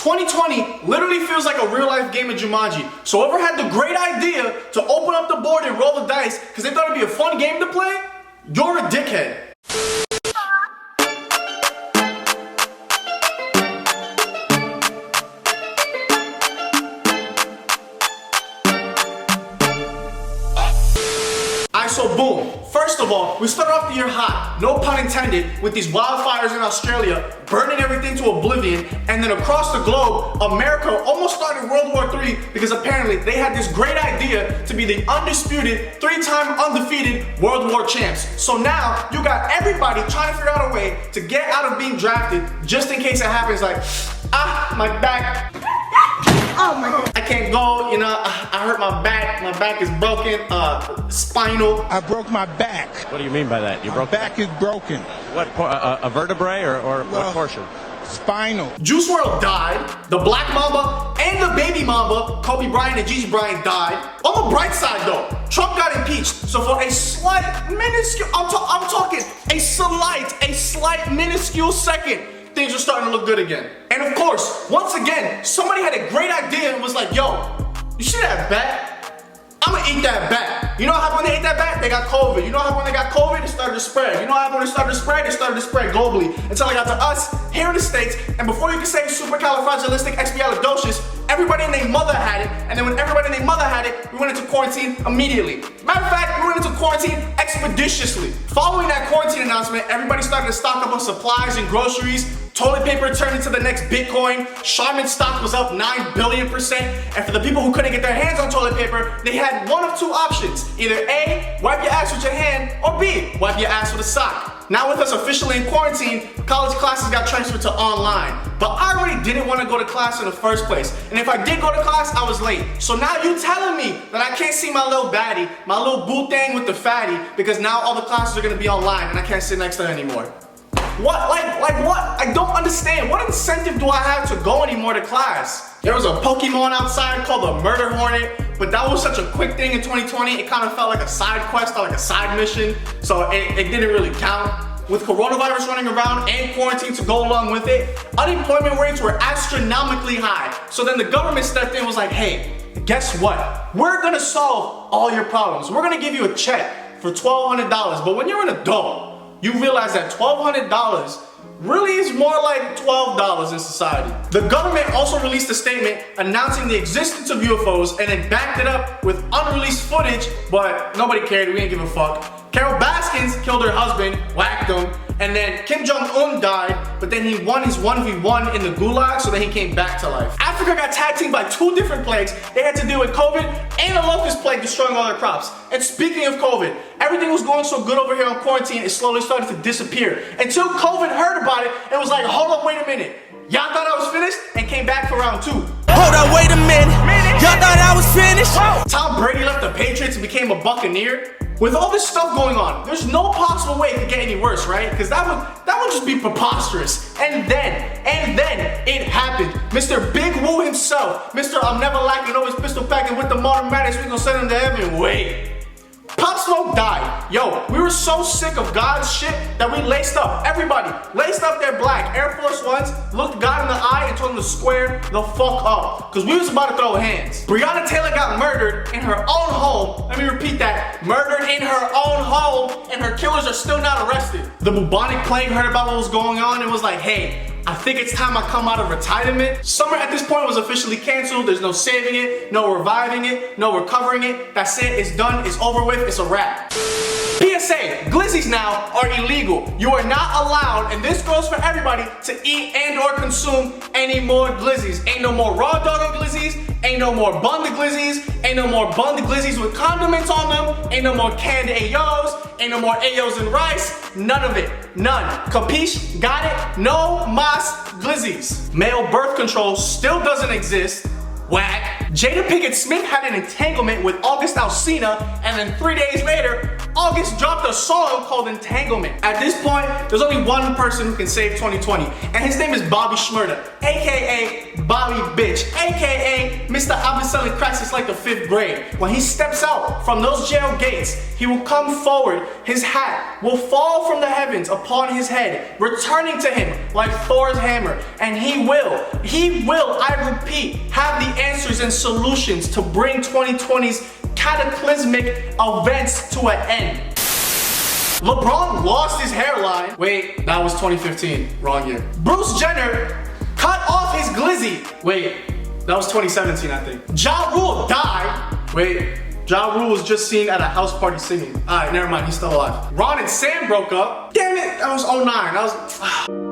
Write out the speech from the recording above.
2020 literally feels like a real life game of Jumanji. So whoever had the great idea to open up the board and roll the dice because they thought it'd be a fun game to play, you're a dickhead. So boom, first of all, we start off the year hot, no pun intended, with these wildfires in Australia, burning everything to oblivion, and then across the globe, America almost started World War III because apparently they had this great idea to be the undisputed, 3-time undefeated World War champs. So now, you got everybody trying to figure out a way to get out of being drafted just in case it happens like, my back. Oh my God. I can't go, you know, I hurt my back is broken, spinal. I broke my back. What do you mean by that? You broke my back is broken. What, a vertebrae or what portion? Spinal. Juice WRLD died, the Black Mamba and the Baby Mamba, Kobe Bryant and Gigi Bryant died. On the bright side though, Trump got impeached. So for a slight, minuscule, I'm talking a slight, minuscule second, things are starting to look good again. And of course, once again, somebody had a great idea and was like, yo, you see that bat? I'm gonna eat that bat. You know what happened when they ate that bat? They got COVID. You know what happened when they got COVID? It started to spread. You know what happened when it started to spread? It started to spread globally until it got to us here in the States. And before you can say supercalifragilisticexpialidocious, everybody and their mother had it. And then when everybody and their mother had it, we went into quarantine immediately. Matter of fact, we went into quarantine expeditiously. Following that quarantine announcement, everybody started to stock up on supplies and groceries. Toilet paper turned into the next Bitcoin. Charmin stock was up 9 billion%. And for the people who couldn't get their hands on toilet paper, they had one of two options. Either A, wipe your ass with your hand, or B, wipe your ass with a sock. Now with us officially in quarantine, college classes got transferred to online. But I already didn't want to go to class in the first place. And if I did go to class, I was late. So now you telling me that I can't see my little baddie, my little boo thing with the fatty, because now all the classes are gonna be online and I can't sit next to her anymore. What? Like what? I don't understand. What incentive do I have to go anymore to class? There was a Pokemon outside called the Murder Hornet, but that was such a quick thing in 2020, it kind of felt like a side quest or like a side mission, so it didn't really count. With coronavirus running around and quarantine to go along with it, unemployment rates were astronomically high. So then the government stepped in and was like, hey, guess what? We're gonna solve all your problems. We're gonna give you a check for $1,200, but when you're an adult, you realize that $1,200 really is more like $12 in society. The government also released a statement announcing the existence of UFOs and then backed it up with unreleased footage, but nobody cared, we didn't give a fuck. Carol Baskins killed her husband, whacked him, and then Kim Jong-un died, but then he won his 1v1 in the gulag, so then he came back to life. Africa got tag teamed by 2 different plagues. They had to deal with COVID and a locust plague destroying all their crops. And speaking of COVID, everything was going so good over here on quarantine, it slowly started to disappear. Until COVID heard about it and was like, hold up, wait a minute. Y'all thought I was finished? And came back for round 2. Hold up, wait a minute. Y'all thought I was finished? Tom Brady left the Patriots and became a Buccaneer. With all this stuff going on, there's no possible way it could get any worse, right? Because that would just be preposterous. And then it happened. Mr. Big Woo himself, Mr. I'm never lacking, always pistol packing with the modern madness, we gonna send him to heaven. Wait. Pop Smoke died. Yo, we were so sick of God's shit that we laced up, everybody, laced up their black Air Force Ones, looked God in the eye and told him to square the fuck up. Cause we was about to throw hands. Breonna Taylor got murdered in her own home. Let me repeat that. Murdered in her own home and her killers are still not arrested. The bubonic plague heard about what was going on and was like, hey, I think it's time I come out of retirement. Summer at this point was officially canceled. There's no saving it, no reviving it, no recovering it. That's it, it's done, it's over with, it's a wrap. PSA, glizzies now are illegal. You are not allowed, and this goes for everybody, to eat and or consume any more glizzies. Ain't no more raw dog glizzies, ain't no more bun glizzies, ain't no more bun glizzies with condiments on them, ain't no more canned Ayos, ain't no more Ayos and rice, none of it, none. Capiche? Got it? No mas glizzies. Male birth control still doesn't exist. Whack. Jada Pinkett Smith had an entanglement with August Alsina, and then 3 days later, August dropped a song called Entanglement. At this point, there's only one person who can save 2020, and his name is Bobby Shmurda, aka Bobby Bitch, aka Mr. I've been selling crack since like the 5th grade. When he steps out from those jail gates, he will come forward, his hat will fall from the heavens upon his head, returning to him like Thor's hammer, and he will, I repeat, have the answers and solutions to bring 2020's cataclysmic events to an end. LeBron lost his hairline. Wait, that was 2015. Wrong year. Bruce Jenner cut off his glizzy. Wait, that was 2017, I think. Ja Rule died. Wait, Ja Rule was just seen at a house party singing. Alright, never mind, he's still alive. Ron and Sam broke up. Damn it, that was 09. That was...